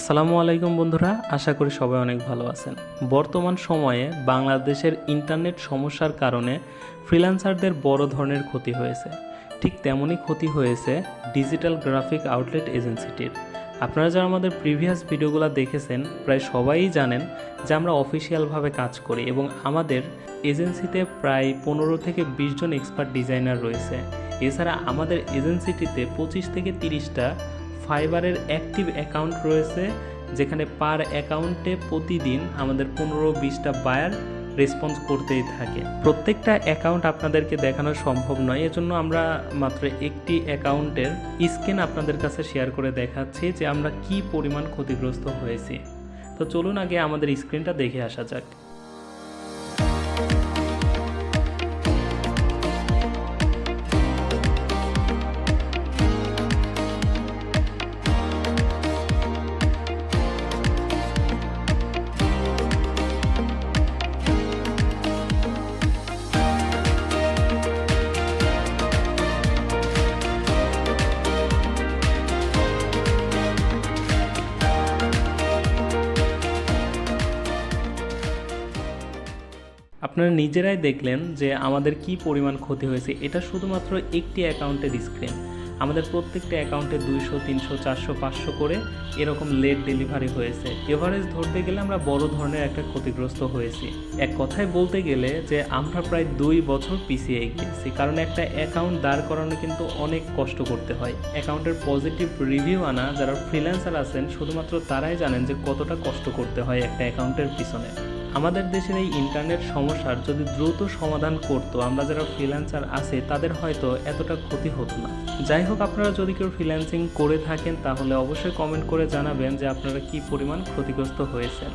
আসসালামু আলাইকুম বন্ধুরা, আশা করি সবাই অনেক ভালো আছেন। বর্তমান সময়ে বাংলাদেশের ইন্টারনেট সমস্যার কারণে ফ্রিল্যান্সারদের বড় ধরনের ক্ষতি হয়েছে। ঠিক তেমনই ক্ষতি হয়েছে ডিজিটাল গ্রাফিক আউটলেট এজেন্সিটির। আপনারা যারা আমাদের প্রিভিয়াস ভিডিওগুলো দেখেছেন প্রায় সবাই জানেন যে আমরা অফিসিয়ালভাবে কাজ করি এবং আমাদের এজেন্সিতে প্রায় 15 থেকে 20 জন এক্সপার্ট ডিজাইনার রয়েছে। এছাড়া আমাদের এজেন্সিটিতে 25 থেকে 30টা ফাইবারের অ্যাক্টিভ অ্যাকাউন্ট রয়েছে, যেখানে পার অ্যাকাউন্টে প্রতিদিন আমাদের 15-20টা বায়ার রেসপন্স করতেই থাকে। প্রত্যেকটা অ্যাকাউন্ট আপনাদেরকে দেখানো সম্ভব নয়, এজন্য আমরা মাত্র একটি অ্যাকাউন্টের স্ক্রিন আপনাদের কাছে শেয়ার করে দেখাচ্ছি যে আমরা কি পরিমাণ ক্ষতিগ্রস্ত হয়েছি। তো চলুন আগে আমাদের স্ক্রিনটা দেখে আসা যাক। আপনারা নিজেরাই দেখলেন যে আমাদের কি পরিমাণ ক্ষতি হয়েছে। এটা শুধুমাত্র একটি অ্যাকাউন্টের স্ক্রিন। আমাদের প্রত্যেকটা অ্যাকাউন্টে 200, 300, 400, 500 করে এরকম লেট ডেলিভারি হয়েছে। এভারেজ ধরতে গেলে আমরা বড় ধরনের একটা ক্ষতিগ্রস্ত হয়েছি। এক কথায় বলতে গেলে যে আমরা প্রায় 2 বছর পিছিয়ে গিয়েছি, কারণ একটা অ্যাকাউন্ট দাঁড় করানো কিন্তু অনেক কষ্ট করতে হয়। অ্যাকাউন্টের পজিটিভ রিভিউ আনা যারা ফ্রিল্যান্সার আছেন শুধুমাত্র তারাই জানেন যে কতটা কষ্ট করতে হয় একটা অ্যাকাউন্টের পিছনে। আমাদের দেশের এই ইন্টারনেট সমস্যার যদি দ্রুত সমাধান করতো, আমরা যারা ফ্রিল্যান্সার আছে তাদের হয়তো এতটা ক্ষতি হতো না। যাই হোক, আপনারা যদি কেউ ফ্রিল্যান্সিং করে থাকেন তাহলে অবশ্যই কমেন্ট করে জানাবেন যে আপনারা কি পরিমাণ ক্ষতিগ্রস্ত হয়েছেন।